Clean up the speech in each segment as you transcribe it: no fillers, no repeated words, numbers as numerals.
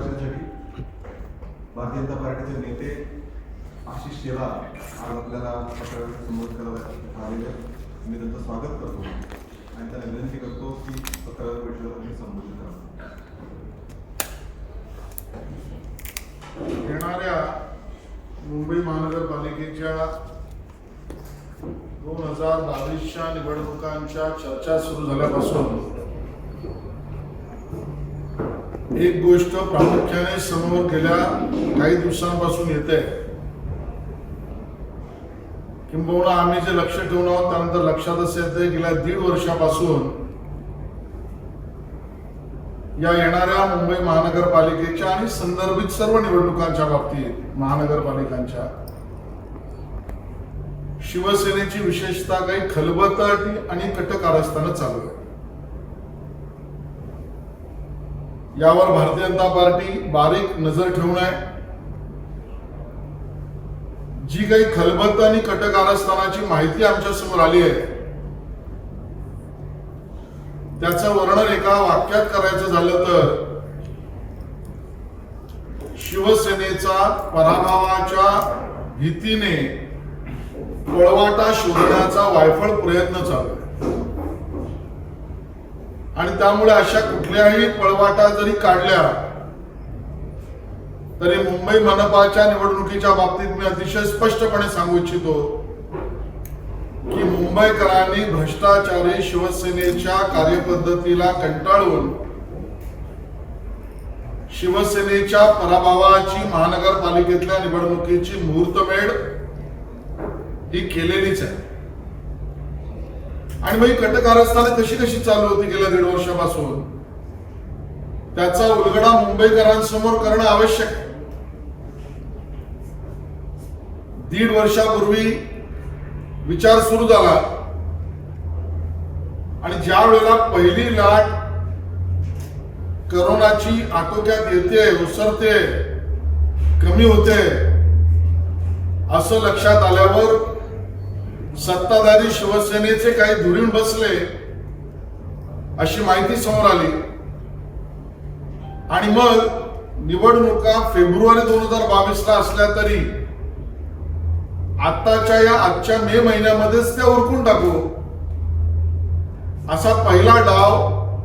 भाषणासाठी भारतीय जनता पार्टीचे नेते आशिष शेलार आज आपल्याला पत्रकारांशी संबोधित करायला आलेले. मी त्यांचं स्वागत करतो आणि त्यांना विनंती करतो की पत्रकार परिषदेला त्यांनी संबोधित करा. येणाऱ्या मुंबई महानगरपालिकेच्या 2022च्या निवडणुकांच्या चर्चा सुरू झाल्यापासून एक गोष्ट प्रामुख्याने समोर गेल्या काही दिवसांपासून येते, किंबहुना आम्ही जे लक्ष ठेवून आहोत त्यानंतर लक्षात असं येते गेल्या 1.5 वर्षापासून या येणाऱ्या मुंबई महानगरपालिकेच्या आणि संदर्भित सर्व निवडणुकांच्या बाबतीत महानगरपालिकांच्या शिवसेनेची विशेषतः काही खलबताटी आणि कट कारस्थानं चालू आहे. यावर भारतीय जनता पार्टी बारीक नजर ठेवून आहे. जी काही खलबत आणि कट कारस्थानाची माहिती आमच्या समोर आली आहे त्याचं वर्णन एका वाक्यात करायचं झालं तर शिवसेनेचा पराभवाच्या भीतीने पळवाटा शोधण्याचा वायफळ प्रयत्न चालू आहे आणि त्यामुळे अशा कुठल्याही पळवाटा जरी काढल्या तरी मुंबई मनपाच्या निवडणुकीच्या बाबतीत मी अतिशय स्पष्टपणे सांगू इच्छितो की मुंबईकरांनी भ्रष्टाचारी शिवसेनेच्या कार्यपद्धतीला कंटाळून शिवसेनेच्या पराभवाची महानगरपालिकेतल्या निवडणुकीची मुहूर्तमेढ ही केलेलीच आहे. आणि मग ही कटकारस्थाने कशी कशी चालू होती गेल्या 1.5 वर्षापासून त्याचा उलगडा मुंबईकरांसमोर करणं आवश्यक आहे. 1.5 वर्षापूर्वी विचार सुरू झाला आणि ज्या वेळेला पहिली लाट करोनाची आटोक्यात येते, उसरते, कमी होते असं लक्षात आल्यावर सत्ताधारी शिवसेनेचे काही धुरीण बसले अशी माहिती समोर आली आणि मग निवडणुका फेब्रुवारी 2022 ला असल्या तरी आताच्या या आजच्या मे महिन्यामध्येच त्या उरकून टाकू असा पहिला डाव,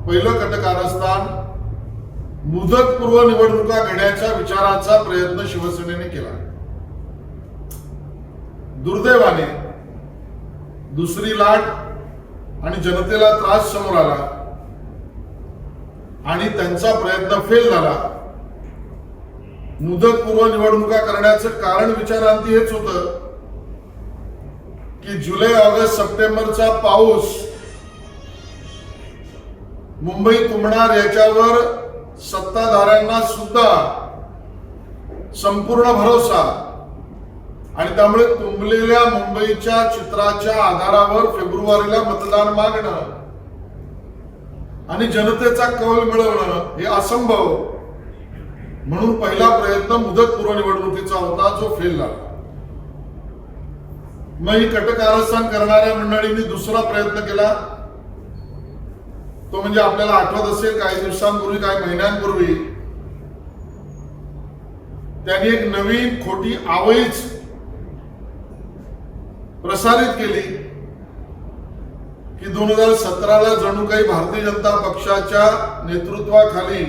पहिलं कटकारस्थान मुदतपूर्व निवडणुका घेण्याच्या विचाराचा प्रयत्न शिवसेनेने केला. दुर्दैवाने दुसरी लाट आणि जनतेला त्रास समोर आला आणि त्यांचा प्रयत्न फेल झाला. मुदतपूर्व निवडणुका करण्याचं कारण विचारांती हेच होतं की जुलै, ऑगस्ट, सप्टेंबरचा पाऊस मुंबई तुंबणार याच्यावर सत्ताधाऱ्यांना सुद्धा संपूर्ण भरोसा आणि त्यामुळे तुंबलेल्या मुंबईच्या चित्राच्या आधारावर फेब्रुवारीला मतदान मागणं आणि जनतेचा कौल मिळवणं हे असंभव. म्हणून पहिला प्रयत्न मुदतपूर्व निवडणुकीचा होता जो फेल झाला. मग ही कटकारस्थान करणाऱ्या मंडळींनी दुसरा प्रयत्न केला तो म्हणजे आपल्याला आठवत असेल काही दिवसांपूर्वी, काही महिन्यांपूर्वी त्यांनी एक नवीन खोटी आवळीच प्रसारित केली की 2017ला जणू काही भारतीय जनता पक्षाच्या नेतृत्वाखाली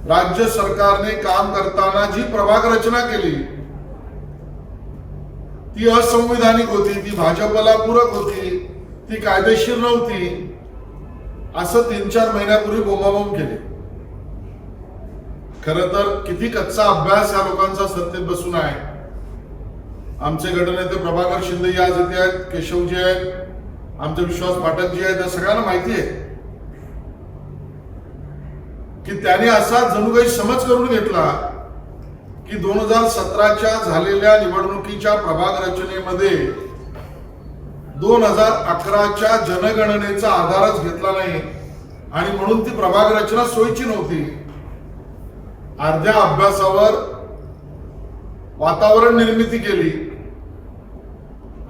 राज्य सरकारने काम करताना जी प्रभाग रचना केली ती असंविधानिक होती, ती भाजपला पूरक होती, ती कायदेशीर नव्हती असं 3-4 महिन्यापूर्वी बोंबाबोंब केली. खरं तर किती कच्चा अभ्यास या लोकांचा सत्तेत बसून आहे. आमचे गटनेते प्रभाकर शिंदे आज इथे आहेत, केशवजी आहेत, आमचे विश्वास पाठकजी आहेत, या सगळ्यांना माहिती आहे की त्यांनी असा जणू काही समज करून घेतला की 2017च्या झालेल्या निवडणुकीच्या प्रभाग रचनेमध्ये 2011च्या जनगणनेचा आधारच घेतला नाही आणि म्हणून ती प्रभाग रचना सोयीची नव्हती. अर्ध्या अभ्यासावर वातावरण निर्मिती केली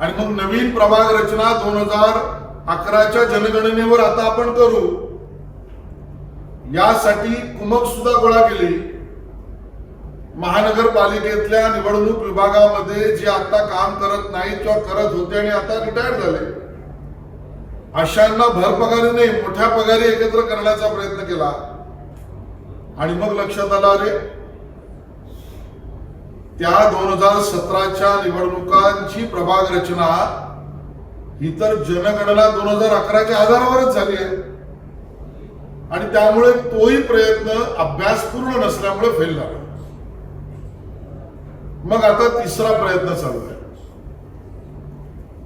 आणि मग नवीन प्रभाग रचना 2011च्या जनगणनेवर आता आपण करू यासाठी कुमक सुद्धा गोळा केली महानगरपालिकेतल्या निवडणूक विभागामध्ये जे आता काम करत नाहीत किंवा करत होते आणि आता रिटायर झाले, अशांना भरपगारी नाही, मोठ्या पगारी एकत्र करण्याचा प्रयत्न केला. आणि मग लक्षात आलं, अरे त्या 2017च्या निवडणुकांची प्रभाग रचना ही तर जनगणना 2011च्या आधारावरच झाली आहे. आणि त्यामुळे तोही प्रयत्न अभ्यासपूर्ण नसल्यामुळे फेल झाला. मग आता तिसरा प्रयत्न चालू आहे,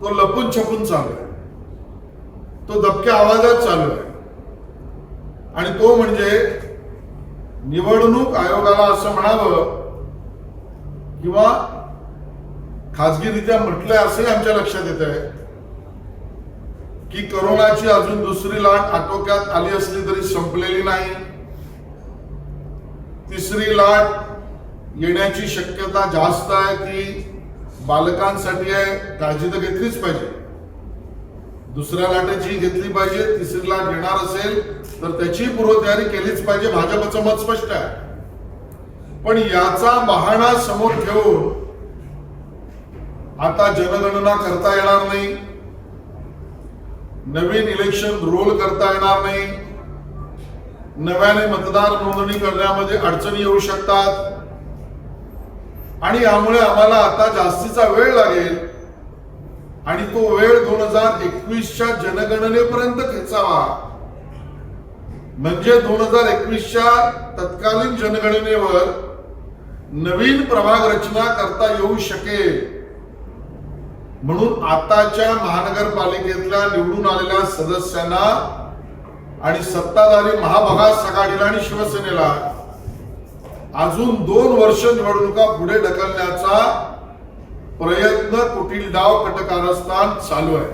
तो लपून छपून चालू आहे, तो दबक्या आवाजात चालू आहे. आणि तो म्हणजे निवडणूक आयोगाला असं म्हणावं किंवा खाजगीरित्या म्हटलंय असंही आमच्या लक्षात येत आहे की कोरोनाची अजून दुसरी लाट आटोक्यात आली असली तरी संपलेली नाही. तिसरी लाट येण्याची शक्यता जास्त आहे, ती बालकांसाठी आहे, काळजी तर घेतलीच पाहिजे. दुसऱ्या लाटेची घेतली पाहिजे. तिसरी लाट येणार असेल तर त्याची पूर्वतयारी केलीच पाहिजे. भाजपचं मत स्पष्ट आहे. पण याचा बहाणा समोर ठेवून आता जनगणना करता येणार नाही, नवीन इलेक्शन रोल करता येणार नाही, नव्याने मतदार नोंदणी करण्यामध्ये अडचणी येऊ शकतात आणि यामुळे आम्हाला आता जास्तीचा वेळ लागेल आणि तो वेळ 2021च्या जनगणनेपर्यंत खेचावा. म्हणजे 2021च्या तत्कालीन जनगणनेवर नवीन प्रभाग रचना करता येऊ शकेल. म्हणून आताच्या महानगरपालिकेतल्या निवडून आलेल्या सदस्यांना आणि सत्ताधारी महाभगास आघाडीला आणि शिवसेनेला अजून 2 वर्ष निवडणुका पुढे ढकलण्याचा प्रयत्न, कुटील डाव, कटकारस्थान चालू आहे.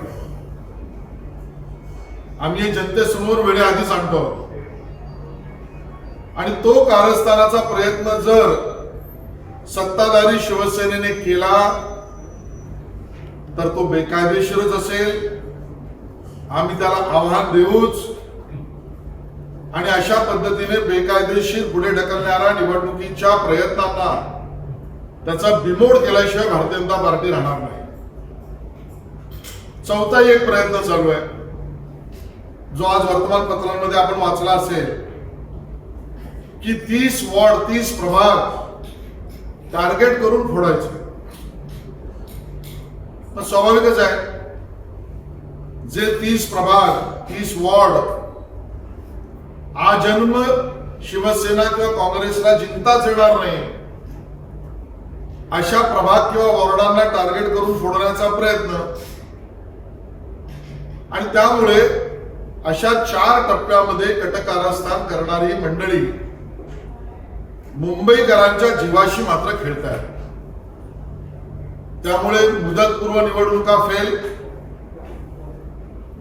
आम्ही जनतेसमोर वेळे आधीच आणतो आणि तो कारस्थानाचा प्रयत्न जर सत्ताधारी शिवसेनेने केला तर तो बेकायदेशीरच असेल. आम्ही त्याला आव्हान देऊच आणि अशा पद्धतीने बेकायदेशीर पुढे ढकलणाऱ्या निवडणुकीच्या प्रयत्नांना त्याचा बिमोड केल्याशिवाय भारतीय जनता पार्टी राहणार नाही. चौथाही एक प्रयत्न चालू आहे, जो आज वर्तमानपत्रांमध्ये आपण वाचला असेल की 30 वॉर्ड 30 प्रभाग टार्गेट करून फोडायचे. स्वाभाविकच आहे, जे 30 प्रभाग 30 वॉर्ड आजन्म शिवसेना किंवा काँग्रेसला जिंकताच येणार नाही, अशा प्रभाग किंवा वॉर्डांना टार्गेट करून फोडण्याचा प्रयत्न. आणि त्यामुळे अशा 4 टप्प्यामध्ये कटकारस्थान करणारी मंडळी मुंबईकरांच्या जीवाशी मात्र खेळत आहे. त्यामुळे मुदतपूर्व निवडणुका फेल,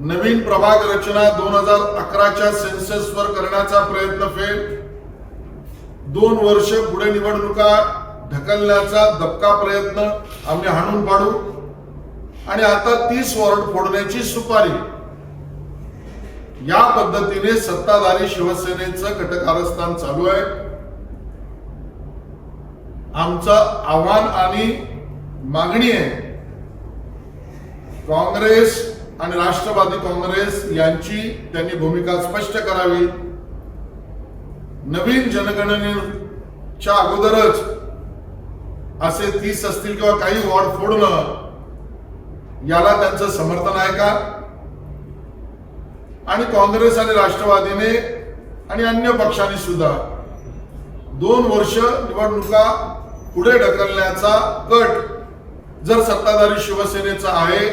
नवीन प्रभाग रचना 2011च्या सेन्ससवर करण्याचा प्रयत्न फेल, 2 वर्ष पुढे निवडणुका ढकलण्याचा दबका प्रयत्न आम्ही हाणून पाडू आणि आता 30 वॉर्ड फोडण्याची सुपारी. या पद्धतीने सत्ताधारी शिवसेनेचं कटकारस्थान चालू आहे. आमचं आव्हान आणि मागणी आहे, काँग्रेस आणि राष्ट्रवादी काँग्रेस यांची त्यांनी भूमिका स्पष्ट करावी. नवीन जनगणनेच्या अगोदरच असे 30 असतील किंवा काही वॉर्ड फोडणं, याला त्यांचं समर्थन आहे का? आणि काँग्रेस आणि राष्ट्रवादीने आणि अन्य पक्षांनी सुद्धा 2 वर्ष निवडणुका पुढे ढकलण्याचा कट जर सत्ताधारी शिवसेनेचा आहे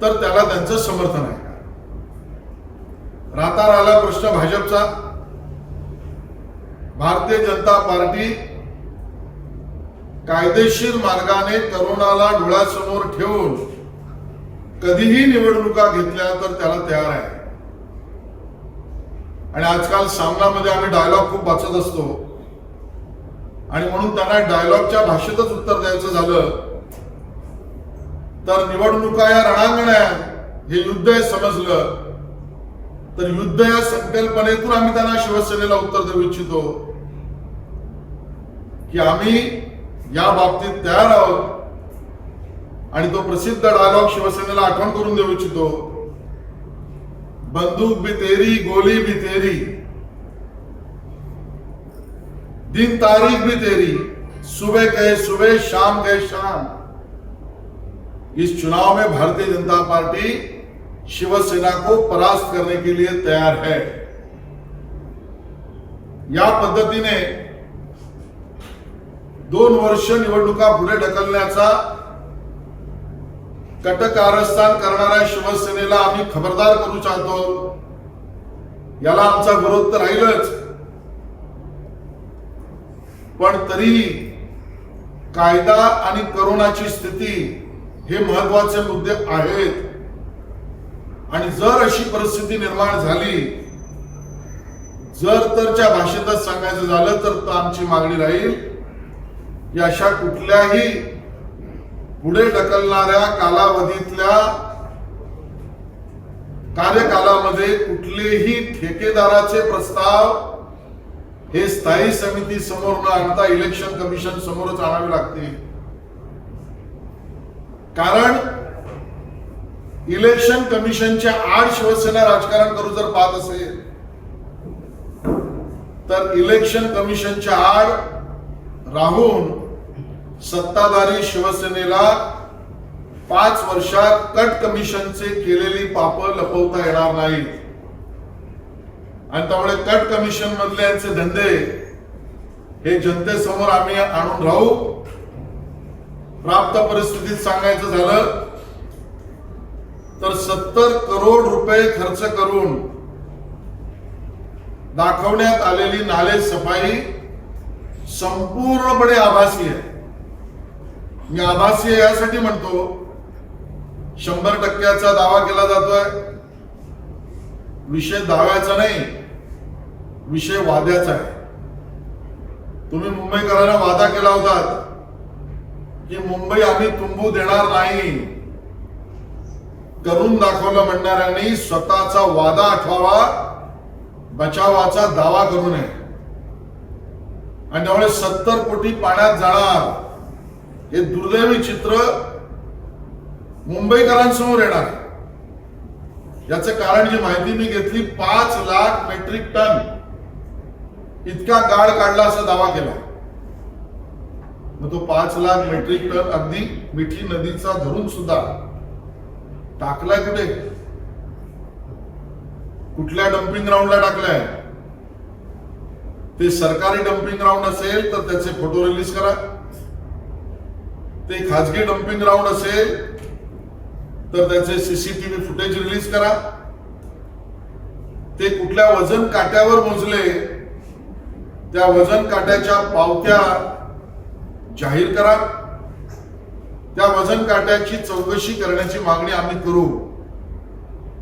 तर त्याला त्यांचं समर्थन आहे का? राहता राहिला प्रश्न भाजपचा. भारतीय जनता पार्टी कायदेशीर मार्गाने करोनाला डोळ्यासमोर ठेवून कधीही निवडणुका घेतल्या तर त्याला तयार आहे. आणि आजकाल सामनामध्ये आम्ही डायलॉग खूप वाचत असतो आणि म्हणून त्यांना डायलॉगच्या भाषेतच उत्तर द्यायचं झालं तर निवडणुका या रणांगणात, हे युद्ध आहे समजलं तर युद्ध या संकल्पनेतून आम्ही त्यांना शिवसेनेला उत्तर देऊ इच्छितो. की आम्ही या बाबतीत तयार आहोत आणि तो प्रसिद्ध डायलॉग शिवसेनेला आठवण करून देऊ इच्छितो, बंदूक भी तेरी गोली भी तेरी, दिन तारीख भी तेरी, सुबह कहे सुबह शाम कहे शाम। इस चुनाव में भारतीय जनता पार्टी शिवसेना को परास्त करने के लिए तैयार है। या पद्धतीने 2 वर्ष निवडणुका पुढे ढकलण्याचा कट कारस्थान करणाऱ्या शिवसेनेला आम्ही खबरदार करू इच्छितो। याला आमचा विरोध तर राहीलच, पण तरी कायदा आणि कोरोनाची स्थिती हे महत्वाचे मुद्दे आहेत आणि जर अशी परिस्थिती निर्माण झाली, जर तरच्या भाषेतच सांगायचं झालं तर आमची मागणी राहील की अशा कुठल्याही पुढे ढकलणाऱ्या कालावधीतल्या कार्यकालामध्ये कुठलेही ठेकेदाराचे प्रस्ताव हे स्थायी समिती समोर न आणता इलेक्शन कमिशन समोरच आणावे लागतील। कारण इलेक्शन कमिशनच्या आड शिवसेना राजकारण करू जर पाहत असेल तर इलेक्शन कमिशनच्या आड राहून सत्ताधारी शिवसेनेला 5 वर्षात कट कमिशनचे केलेली पाप लपवता येणार नाहीत आणि त्यामुळे कट कमिशन मधले यांचे धंदे हे जनतेसमोर आम्ही आणून राहू। प्राप्त परिस्थितीत सांगायचं झालं तर 70 करोड रुपये खर्च करून दाखवण्यात आलेली नाले सफाई संपूर्णपणे आभासी आहे। मी आभासी यासाठी म्हणतो, 100% दावा केला जातोय। विषय दाव्याचा नाही, विषय वाद्याचा आहे। तुम्ही मुंबईकरांना वादा केला होता की मुंबई आम्ही तुंबू देणार नाही, करून दाखवलं म्हणणाऱ्यांनी स्वतःचा वादा आठवावा, बचावाचा दावा करू नये। आणि त्यामुळे 70 कोटी पाण्यात जाणार हे दुर्दैवी चित्र मुंबईकरांसमोर येणार। याचं कारण जी माहिती मी घेतली, 5 लाख मेट्रिक टन इतका गाळ काढला असा दावा केला। मग तो 5 लाख मेट्रिक टन अगदी मिठी नदीचा धरून सुद्धा टाकलाय कुठे? कुठल्या डम्पिंग ग्राउंडला टाकलाय? ते सरकारी डम्पिंग ग्राउंड असेल तर त्याचे फोटो रिलीज करा, ते खाजगी डम्पिंग ग्राउंड असेल तर त्याचे सीसीटीव्ही फुटेज रिलीज करा, ते कुठल्या वजन काट्यावर मोजले त्या वजन काट्याच्या पावत्या जाहीर करा, त्या वजन काट्याची चौकशी करण्याची मागणी आम्ही करू।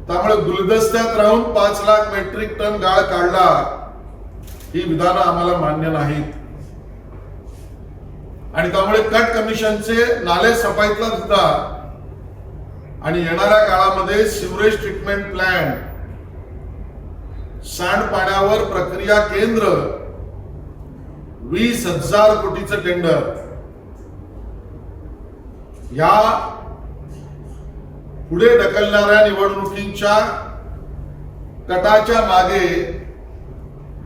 त्यामुळे गुलदस्त्यात राहून 5 लाख मेट्रिक टन गाळ काढला ही विधानं आम्हाला मान्य नाहीत आणि त्यामुळे कट कमिशनचे नाले सफाईतला सुद्धा आणि येणाऱ्या काळामध्ये सिवरेज ट्रीटमेंट प्लॅन्ट, सांडपाण्यावर प्रक्रिया केंद्र, 20,000 कोटीचं टेंडर, या पुढे ढकलणाऱ्या निवडणुकीच्या कटाच्या मागे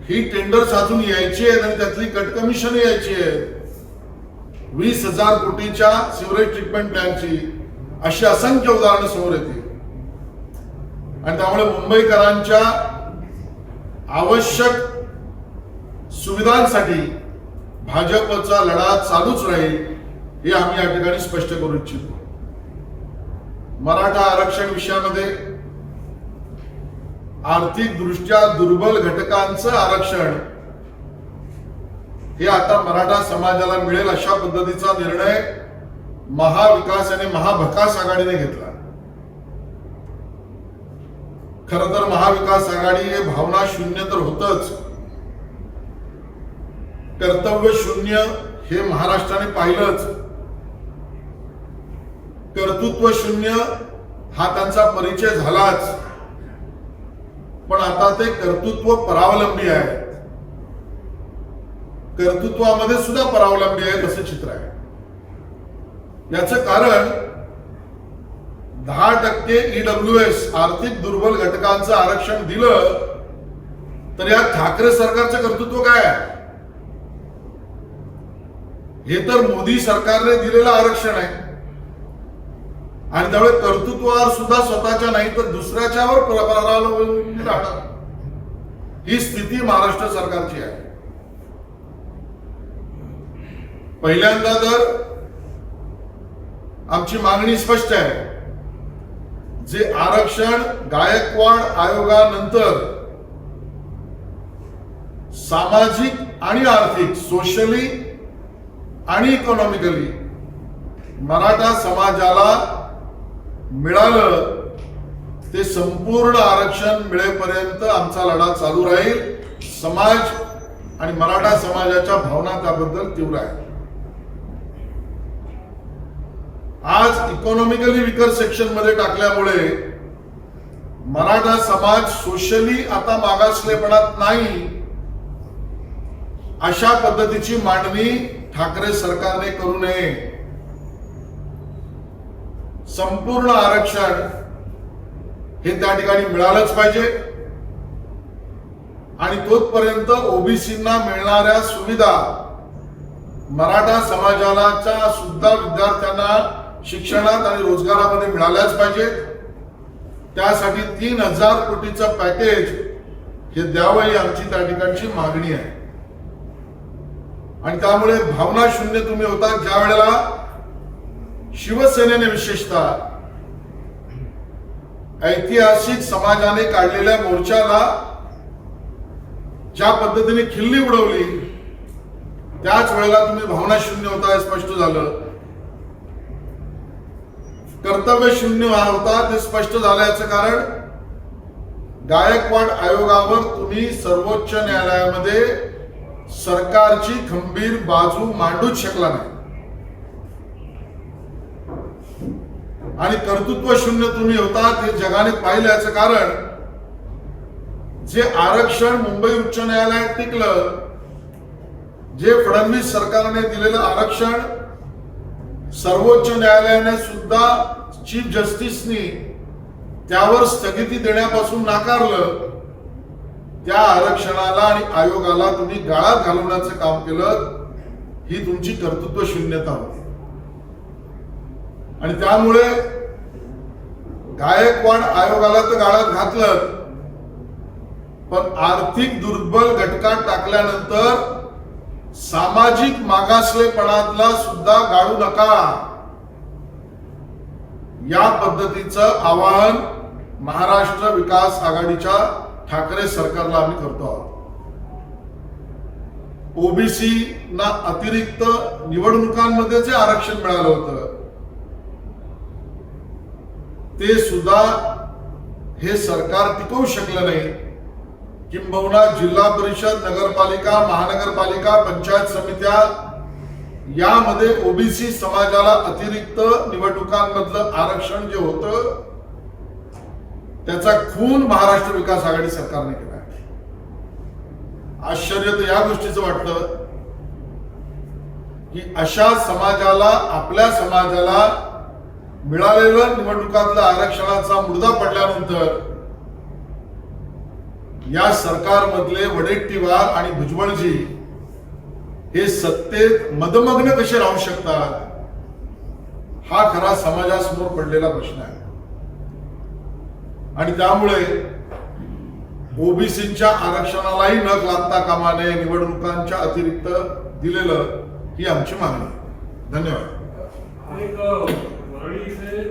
ही टेंडर साधून यायची आहेत आणि त्यातली कट कमिशन यायची आहे 20,000 कोटीच्या सिवरेज ट्रीटमेंट प्लॅनची। अशी असंख्य उदाहरणं समोर येतील आणि त्यामुळे मुंबईकरांच्या आवश्यक सुविधांसाठी भाजपचा लढा चालूच राहील हे आम्ही या ठिकाणी स्पष्ट करू इच्छितो। मराठा आरक्षण विषयामध्ये आर्थिक दृष्ट्या दुर्बल घटकांचं आरक्षण हे आता मराठा समाजाला मिळेल अशा पद्धतीचा निर्णय महाविकास आणि महाभकास आघाडीने घेतला। खरं तर महाविकास आघाडी हे भावना शून्य तर होतच, कर्तव्य शून्य हे महाराष्ट्राने पाहिलंच, कर्तृत्व शून्य हा त्यांचा परिचय झालाच, पण आता ते कर्तृत्व परावलंबी आहेत। कर्तृत्वामध्ये सुद्धा परावलंबी आहेत असं चित्र आहे. याचं कारण 10% EWS आर्थिक दुर्बल घटकांचं आरक्षण दिलं तर या ठाकरे सरकारचं कर्तृत्व काय आहे? हे तर मोदी सरकारने दिलेलं आरक्षण आहे आणि त्यामुळे कर्तृत्वावर सुद्धा स्वतःच्या नाही तर दुसऱ्याच्यावर परावलंबून राहणार ही स्थिती महाराष्ट्र सरकारची आहे. पहिल्यांदा तर आमची मागणी स्पष्ट आहे. जे आरक्षण गायकवाड आयोगानंतर सामाजिक आणि आर्थिक सोशली आणि इकॉनॉमिकली मराठा समाजाला मिळालं ते संपूर्ण आरक्षण मिळेपर्यंत आमचा लढा चालू राहील. समाज आणि मराठा समाजाच्या भावना त्याबद्दल तीव्र आहे. आज इकॉनॉमिकली विकर सेक्शन मध्ये टाकल्यामुळे मराठा समाज सोशली आता मागासलेपणात नाही अशा पद्धतीची मांडणी ठाकरे सरकारने करू नये. संपूर्ण आरक्षण हे त्या ठिकाणी मिळालंच पाहिजे आणि तोपर्यंत ओबीसींना मिळणाऱ्या सुविधा मराठा समाजाच्या सुद्धा विद्यार्थ्यांना शिक्षणात आणि रोजगारामध्ये मिळाल्याच पाहिजेत. त्यासाठी 3000 कोटीचं पॅकेज हे द्यावं ही आमची त्या ठिकाणची मागणी आहे. आणि त्यामुळे भावना शून्य तुम्ही होता ज्या वेळेला शिवसेनेने विशेषतः ऐतिहासिक समाजाने काढलेल्या मोर्चाला ज्या पद्धतीने खिल्ली उडवली त्याच वेळेला तुम्ही भावना शून्य होता हे स्पष्ट झालं. कर्तव्य शून्य होता ते स्पष्ट झाल्याचं कारण गायकवाड आयोगावर तुम्ही सर्वोच्च न्यायालयामध्ये सरकारची खंबीर बाजू मांडूच शकला नाही आणि कर्तृत्व शून्य तुम्ही होता हे जगाने पाहिल्याचं कारण जे आरक्षण मुंबई उच्च न्यायालयात टिकलं, जे फडणवीस सरकारने दिलेलं आरक्षण सर्वोच्च न्यायालयाने सुद्धा चीफ जस्टिसनी त्यावर स्थगिती देण्यापासून नाकारलं. त्या आरक्षणाला आणि आयोगाला तुम्ही गाळात घालवण्याचं काम केलं ही तुमची कर्तृत्व शून्यता होती. आणि त्यामुळे गायकवाड आयोगाला तर गाळात घातलं पण आर्थिक दुर्बल घटकात टाकल्यानंतर सामाजिक मागासलेपणातला सुद्धा गाळू नका या पद्धतीचं आवाहन महाराष्ट्र विकास आघाडीच्या ठाकरे सरकारला आम्ही करतो आहोत. ओबीसी ना अतिरिक्त निवडणुकांमध्ये जे आरक्षण मिळालं होतं ते सुद्धा हे सरकार टिकवू शकलं नाही. किंबहुना जिल्हा परिषद, नगरपालिका, महानगरपालिका, पंचायत समित्या यामध्ये ओबीसी समाजाला अतिरिक्त निवडणुकांमधलं आरक्षण जे होतं त्याचा खून महाराष्ट्र विकास आघाडी सरकारने केला. आश्चर्य तर या गोष्टीचं वाटतं की अशा समाजाला, आपल्या समाजाला मिळालेलं निवडणुकातलं आरक्षणाचा मुद्दा पडल्यानंतर या सरकारमधले वडेट्टीवार आणि भुजबळजी हे सत्तेत मदमग्न कसे राहू शकतात हा खरा समाजासमोर पडलेला प्रश्न आहे. आणि त्यामुळे ओबीसीच्या आरक्षणालाही नख लागता कामा नये, निवडणुकांच्या अतिरिक्त दिलेलं ही आमची मागणी. धन्यवाद. वरळी इथे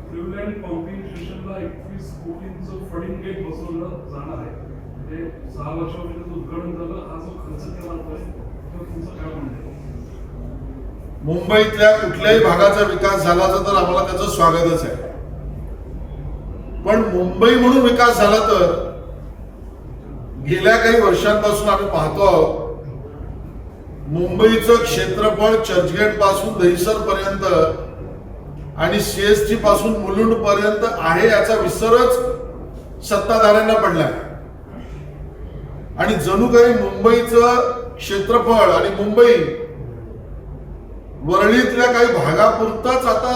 क्लिवलँड पंपिंग स्टेशनला 21 कोटींचं फंडिंग गेट बसवलं जाणार आहे. म्हणजे 6 वर्षापूर्वी उद्घाटन झालं. हा जो खर्च केला जातोय तो तुमचं काय म्हणणं आहे? मुंबईतल्या कुठल्याही भागाचा विकास झाला तर आम्हाला त्याचं स्वागतच आहे. पण मुंबई म्हणून विकास झाला तर गेल्या काही वर्षांपासून आम्ही पाहतो आहोत मुंबईचं क्षेत्रफळ चर्चगेट पासून दहिसर पर्यंत आणि सीएसटी पासून मुलुंड पर्यंत आहे याचा विसरच सत्ताधाऱ्यांना पडलाय. आणि जणू काही मुंबईचं क्षेत्रफळ आणि मुंबई वरळीतल्या काही भागापुरताच आता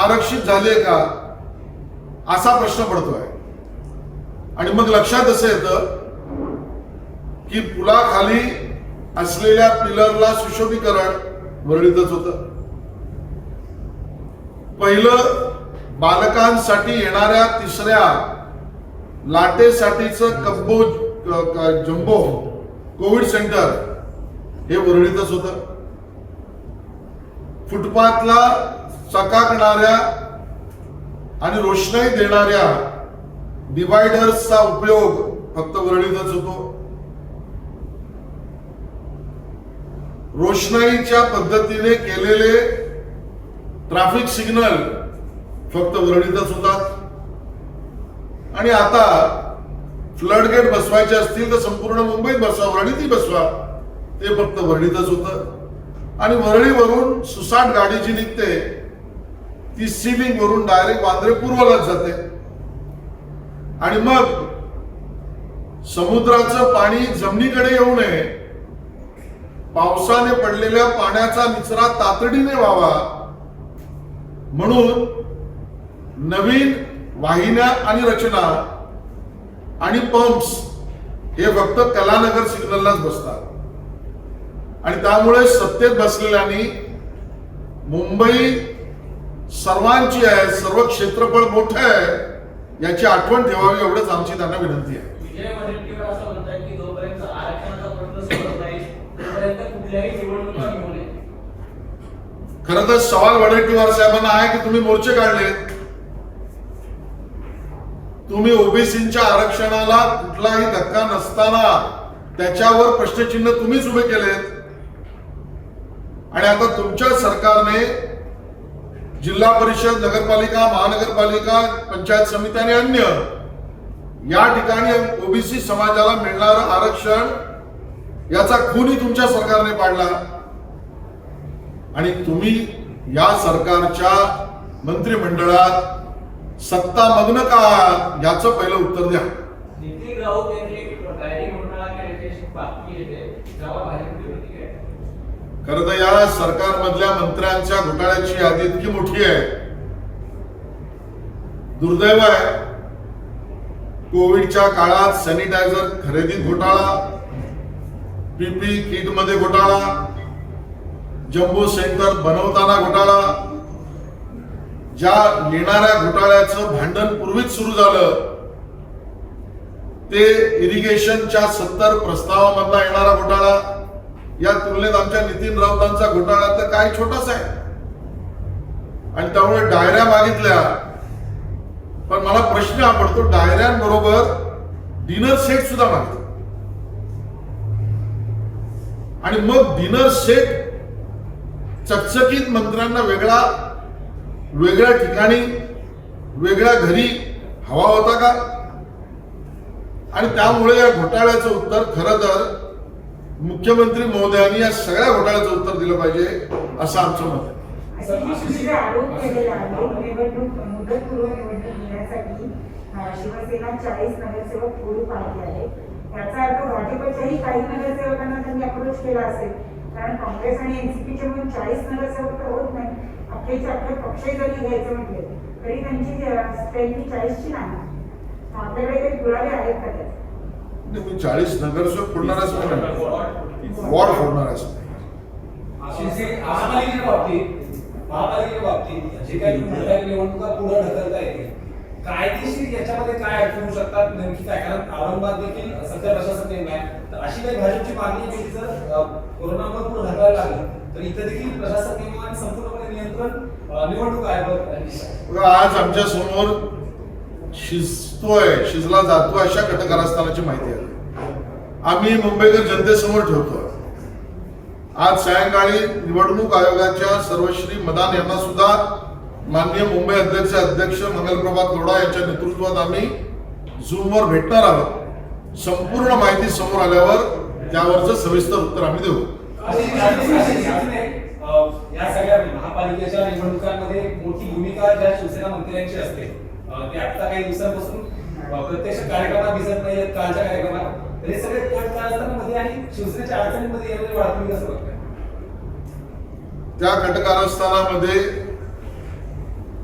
आरक्षित झाले का असा प्रश्न पडतोय. आणि मग लक्षात असं येतं की पुलाखाली असलेल्या पिलरला सुशोभीकरण वरळीतच होतं. पहिलं बालकांसाठी येणाऱ्या तिसऱ्या लाटेसाठीचं जम्बो कोविड सेंटर हे वरळीतच होतं. फुटपाथला चकाकणाऱ्या आणि रोषणाई देणाऱ्या डिवायडर्सचा उपयोग फक्त वरळीतच होतो. रोषणाईच्या पद्धतीने केलेले ट्रॅफिक सिग्नल फक्त वरळीतच होतात. आणि आता फ्लड गेट बसवायचे असतील तर संपूर्ण मुंबईत बसवा, वरळीतही बसवा, ते फक्त वरळीतच होतं. आणि वरळीवरून सुसाट गाडी जी निघते ती सीलिंग वरून डायरेक्ट वांद्रे पूर्वलाच जाते. आणि मग समुद्राचं पाणी जमिनीकडे येऊ नये, पावसाने पडलेल्या पाण्याचा निचरा तातडीने व्हावा म्हणून नवीन वाहिन्या आणि रचना आणि पंप्स हे फक्त कलानगर सिग्नललाच बसतात. आणि त्यामुळे सत्तेत बसलेल्यांनी मुंबई सर्वांची आहे, सर्व क्षेत्रफळ मोठं आहे याची आठवण ठेवावी एवढंच आमची त्यांना विनंती आहे. विजय वडेट्टीवार असं म्हणतात की जोपर्यंत आरक्षणाचा प्रश्न सोडत नाही तोपर्यंत कुठल्याही निवडणुका घेऊ नये. खरं तर सवाल वडेट्टीवार साहेबांना आहे की तुम्ही मोर्चे काढले, तुम्ही ओबीसीच्या आरक्षणाला कुठलाही धक्का नसताना त्याच्यावर प्रश्नचिन्ह तुम्हीच उभे केलेत. आणि आता तुमच्या सरकारने जिल्हा परिषद, नगरपालिका, महानगरपालिका, पंचायत समिती आणि अन्य या ठिकाणी ओबीसी समाजाला मिळणारं आरक्षण याचा खूनही तुमच्या सरकारने पाडला. आणि तुम्ही या सरकारच्या मंत्रिमंडळात सत्तामग्न का आहात याचं पहिलं उत्तर द्या. नितीन राऊत यांनी डायरी मंडळा केल्याची बातमी येते, जेव्हा भाजपची प्रतिक्रिया आहे. खरं तर या सरकारमधल्या मंत्र्यांच्या घोटाळ्याची यादी इतकी मोठी आहे. दुर्दैव आहे, कोविडच्या काळात सॅनिटायझर खरेदीत घोटाळा, पीपी किट मध्ये घोटाळा, जम्बो सेंटर बनवताना घोटाळा, ज्या येणाऱ्या घोटाळ्याचं भांडण पूर्वीच सुरू झालं ते इरिगेशनच्या 70 प्रस्तावामधला येणारा घोटाळा, या तुलनेत आमच्या नितीन राऊतांचा घोटाळा तर काय छोटासा आहे. आणि त्यामुळे डायऱ्या मागितल्या, पण मला प्रश्न हा पडतो, डायऱ्यांबरोबर डिनर सेट सुद्धा मागतो. आणि मग डिनर सेट चकचकीत मंत्र्यांना वेगळ्या ठिकाणी वेगळ्या घरी हवा होता का? आणि त्यामुळे या घोटाळ्याचं उत्तर खरं तर मुख्यमंत्री महोदयांनी या सगळ्या घोटाळ्याचं उत्तर दिलं पाहिजे असं आमचं मत आहे. आरोप केलेला आहे मुदतपूर्व निवडणूक घेण्यासाठी शिवसेना 40 नगरसेवक पुढे पाडले आहेत. याचा अर्थ भाजपच्याही काही नगरसेवकांना त्यांनी अप्रोच केला असेल, कारण काँग्रेस आणि एनसीपीचे म्हणून 40 नगरसेवक तर होत नाही. आपले पक्षही जरी घ्यायचं म्हटले तरी त्यांची स्ट्रेंथ 40ची नाही. आपल्याकडे काही पुरावे आहेत का त्याचे? मी 40 नगरसेवक फोडणार असं वॉर्ड फोडणार असं महापालिकेच्या बाबतीत जे काही निवडणुका पुढे ढकलता येते, कायदेशीर याच्यामध्ये काय अडचण होऊ शकतात नेमकी काय? कारण औरंगाबाद देखील सध्या प्रशासन नेमलं आहे, तर अशी काही भाजपची मागणी केली जर कोरोनामुळे पुढे ढकलायला लागली तर इथं देखील प्रशासन नेमलं आणि संपूर्णपणे नियंत्रण निवडणूक आयोगावर. आज आमच्या समोर शिजला जातो अशा घटकारस्थानाची माहिती आहे. आम्ही मुंबईकर जनतेसमोर ठेवतो. आज सायंकाळी निवडणूक आयोगाच्या सर्वश्री मदान यांना सुद्धा माननीय मुंबई अध्यक्ष मंगलप्रभात लोढा यांच्या नेतृत्वात आम्ही झूमवर भेटणार आहोत. संपूर्ण माहिती समोर आल्यावर त्यावरचं सविस्तर उत्तर आम्ही देऊ. या सगळ्या महापालिकेच्या निवडणुकांमध्ये मोठी भूमिका ज्या शिवसेना मंत्र्यांची असते, ते आता काही दिवसांपासून प्रत्यक्ष कार्यक्रमात दिसत नाहीत. कालच्या कार्यक्रमात तर हे सगळे कट कारस्थानामध्ये आणि शिवसेनेच्या अडचणीमध्ये यामध्ये वाढतो असं वाटतं. त्या कटकारस्थानामध्ये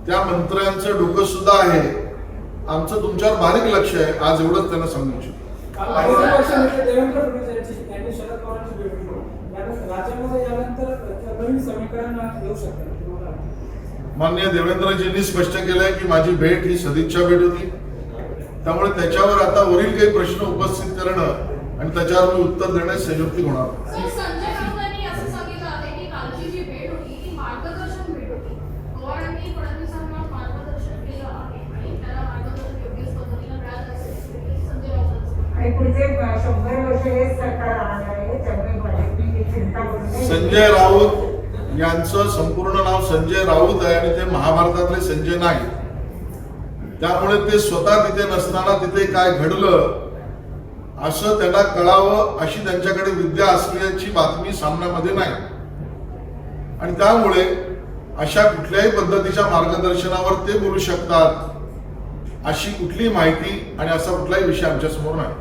त्या मंत्र्यांचं डोकं सुद्धा आहे. आमचं तुमच्यावर बारीक लक्ष आहे, आज एवढंच त्यांना सांगू इच्छितो. काल अडीच वर्षानंतर देवेंद्र फडणवीस यांनी शरद पवारांची भेट घेतली. राज्यामध्ये यानंतर नवीन समीकरण येऊ शकतं. माननीय देवेंद्रजींनी स्पष्ट केलंय की माझी भेट ही सदिच्छा भेट होती. त्यामुळे त्याच्यावर आता वरील काही प्रश्न उपस्थित करणं आणि त्याच्यावर मी उत्तर देणे संयुक्तिक होणार. सर, संजय राऊतांनी असं सांगितलं आहे की कालची जी भेट होती ती मार्गदर्शन भेट होती. पवारांनी फडणवीसांना मार्गदर्शन केलं आहे आणि त्याला मार्गदर्शन योग्य पद्धतीने मिळालं असेल संजय राऊतांचं. आणि पुढचे 100 वर्ष हे सरकार राहणार आहे, त्यामुळे भाजपची चिंता करू नये. संजय राऊत यांचं संपूर्ण नाव संजय राऊत आहे आणि ते महाभारतातले संजय नाही. त्यामुळे ते स्वतः तिथे नसताना तिथे काय घडलं असं त्यांना कळावं अशी त्यांच्याकडे विद्या असल्याची बातमी सामन्यामध्ये नाही. आणि त्यामुळे अशा कुठल्याही पद्धतीच्या मार्गदर्शनावर ते बोलू शकतात अशी कुठली माहिती आणि असा कुठलाही विषय आमच्या समोर नाही.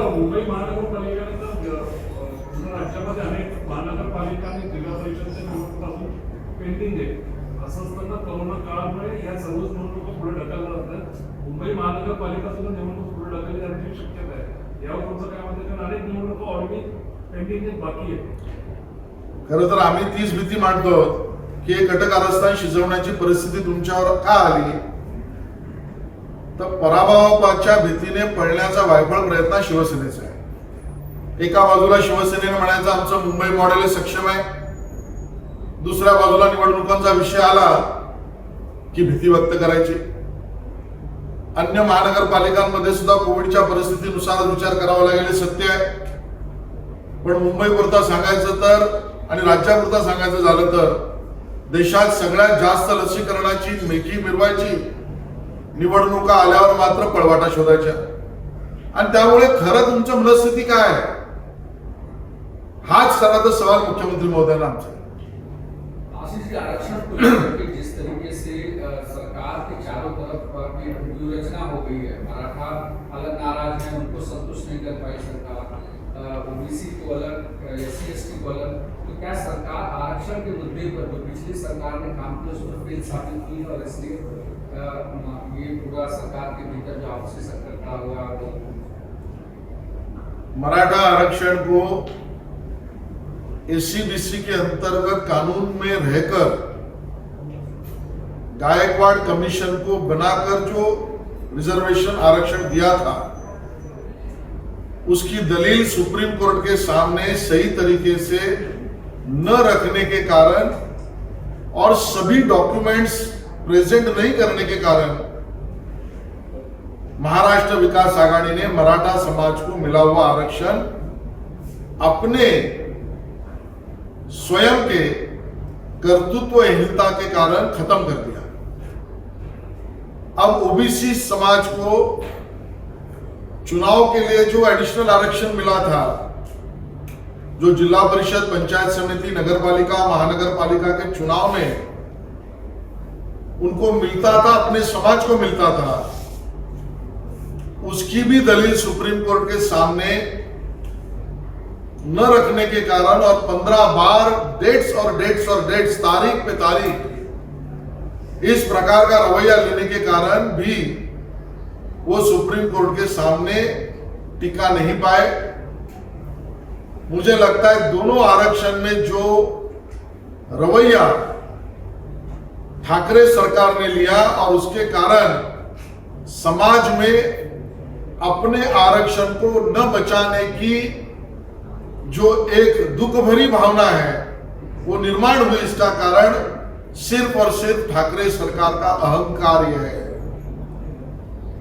मुंबई महानगरपालिकेनंतर राज्यामध्ये अनेक महानगरपालिका आणि जिल्हा परिषदेच्या निवडणुका पेंडिंग आहे. असं असताना कोरोना काळामुळे या सर्वच निवडणुका पुढे ढकलल्या जातात. मुंबई महानगरपालिका सुद्धा निवडणूक पुढे ढकलली जाण्याची शक्यता आहे. यावर तुमचं काय म्हणते? कारण अनेक निवडणुका ऑलरेडी पेंडिंग बाकी आहेत. खरं तर आम्ही तीच भीती मांडतो की हे कटकारस्थान शिजवण्याची परिस्थिती तुमच्यावर का आली. तर पराभवाच्या भीतीने पळण्याचा वायफळ प्रयत्न शिवसेनेचा आहे. एका बाजूला शिवसेनेने म्हणायचं आमचं मुंबई मॉडेल सक्षम आहे, दुसऱ्या बाजूला निवडणुकांचा विषय आला की भीती व्यक्त करायची. अन्य महानगरपालिकांमध्ये सुद्धा कोविडच्या परिस्थितीनुसार विचार करावा लागेल हे सत्य आहे. पण मुंबईपुरता सांगायचं तर आणि राज्यापुरता सांगायचं झालं तर देशात सगळ्यात जास्त लसीकरणाची मेखी मिरवायची, निवडणुका आल्यावर मात्र पळवाटा शोधायच्या. आणि त्यामुळे खरं तुमचं मनस्थिती काय आहे हाच खरा तर सवाल मुख्यमंत्री महोदयांना आमचा. आशीष जी, आरक्षण को लेकर के जिस तरीके से सरकार के चारों तरफ व्यूहरचना हो गई है, मराठा अलग नाराज है, उनको संतुष्ट नहीं कर पाई सरकार, ओबीसी को अलग, एससी एसटी को अलग, तो क्या सरकार आरक्षण के मुद्दे पर जो पिछली सरकार ने काम किया उस पर फेल साबित हुई और इसलिए ये पूरा सरकार के भीतर जो आपसी सकता हुआ वो मराठा आरक्षण को एससी-बीसी के अंतर्गत कानून में रहकर गायकवाड़ कमीशन को बनाकर जो रिजर्वेशन आरक्षण दिया था उसकी दलील सुप्रीम कोर्ट के सामने सही तरीके से न रखने के कारण और सभी डॉक्यूमेंट्स प्रेजेंट नहीं करने के कारण महाराष्ट्र विकास आघाड़ी ने मराठा समाज को मिला हुआ आरक्षण अपने स्वयं के कर्तृत्वहीनता के कारण खत्म कर दिया. अब ओबीसी समाज को चुनाव के लिए जो एडिशनल आरक्षण मिला था, जो जिला परिषद, पंचायत समिति, नगरपालिका, महानगरपालिका के चुनाव में उनको मिलता था, अपने समाज को मिलता था, उसकी भी दलील सुप्रीम कोर्ट के सामने न रखने के कारण और 15 बार डेट्स और डेट्स और डेट्स, तारीख पे तारीख इस प्रकार का रवैया लेने के कारण भी वो सुप्रीम कोर्ट के सामने टिका नहीं पाए. मुझे लगता है दोनों आरक्षण में जो रवैया ठाकरे सरकार ने लिया और उसके कारण समाज में अपने आरक्षण को न बचाने की जो एक दुख भरी भावना है वो निर्माण हुई. इसका कारण सिर्फ और सिर्फ ठाकरे सरकार का अहंकार यह है.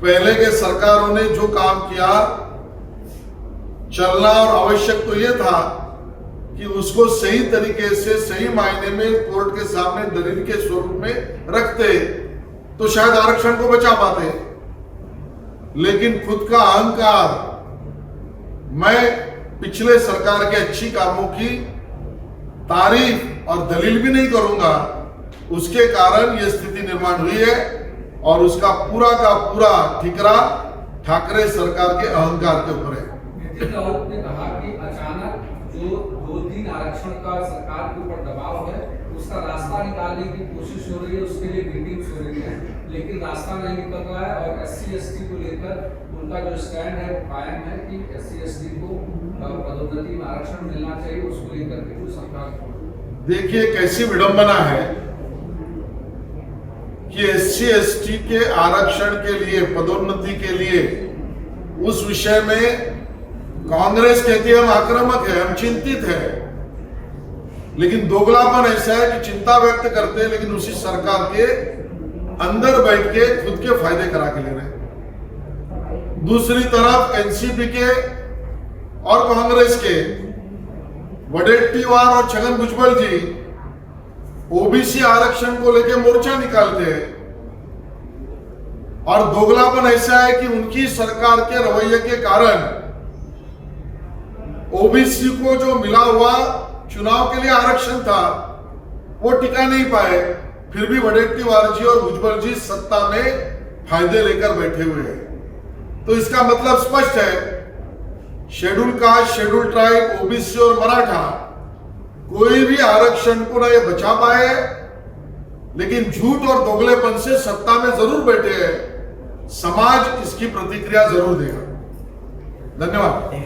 पहले के सरकारों ने जो काम किया चलना और आवश्यक तो यह था कि उसको सही तरीके से सही मायने में कोर्ट के सामने दलील के स्वरूप में रखते तो शायद आरक्षण को बचा पाते. लेकिन खुद का अहंकार, मैं पिछले सरकार के अच्छी कामों की तारीफ और दलील भी नहीं करूंगा, उसके कारण यह स्थिति निर्माण हुई है. और उसका पूरा का पूरा ठिकरा ठाकरे सरकार के अहंकार के ऊपर है। नितिन राउत ने कहा कि अचानक जो 2-3 आरक्षण का सरकार के ऊपर दबाव है उसका रास्ता निकालने की कोशिश हो रही है, उसके लिए मीटिंग्स हो रही है, लेकिन रास्ता नहीं निकल रहा है। और SC/ST को लेकर उनका जो स्टैंड है वो कायम है कि SC/ST को पदोन्नति में आरक्षण मिलना चाहिए, उसको लेकर के जो सरकार। देखिए कैसी विडंबना है कि SC/ST के आरक्षण के लिए, पदोन्नति के लिए उस विषय में कांग्रेस कहती है हम आक्रामक है, हम चिंतित है, लेकिन दोगलापन ऐसा है कि चिंता व्यक्त करते हैं लेकिन उसी सरकार के अंदर बैठ के खुद के फायदे करा के ले रहे हैं। दूसरी तरफ एनसीपी के और कांग्रेस के वडेट्टीवार और छगन भुजबल जी ओबीसी आरक्षण को लेकर मोर्चा निकालते हैं और दोगलापन ऐसा है कि उनकी सरकार के रवैये के कारण ओबीसी को जो मिला हुआ चुनाव के लिए आरक्षण था वो टिका नहीं पाए, फिर भी वडेट्टीवार जी और भुजबल जी सत्ता में फायदे लेकर बैठे हुए हैं। तो इसका मतलब स्पष्ट है, schedule caste, schedule tribe, OBC और मराठा कोई भी आरक्षण को ना ये बचा पाए, लेकिन झूठ और दोगलेपन से सत्ता में जरूर बैठे हैं। समाज इसकी प्रतिक्रिया जरूर देगा। धन्यवाद।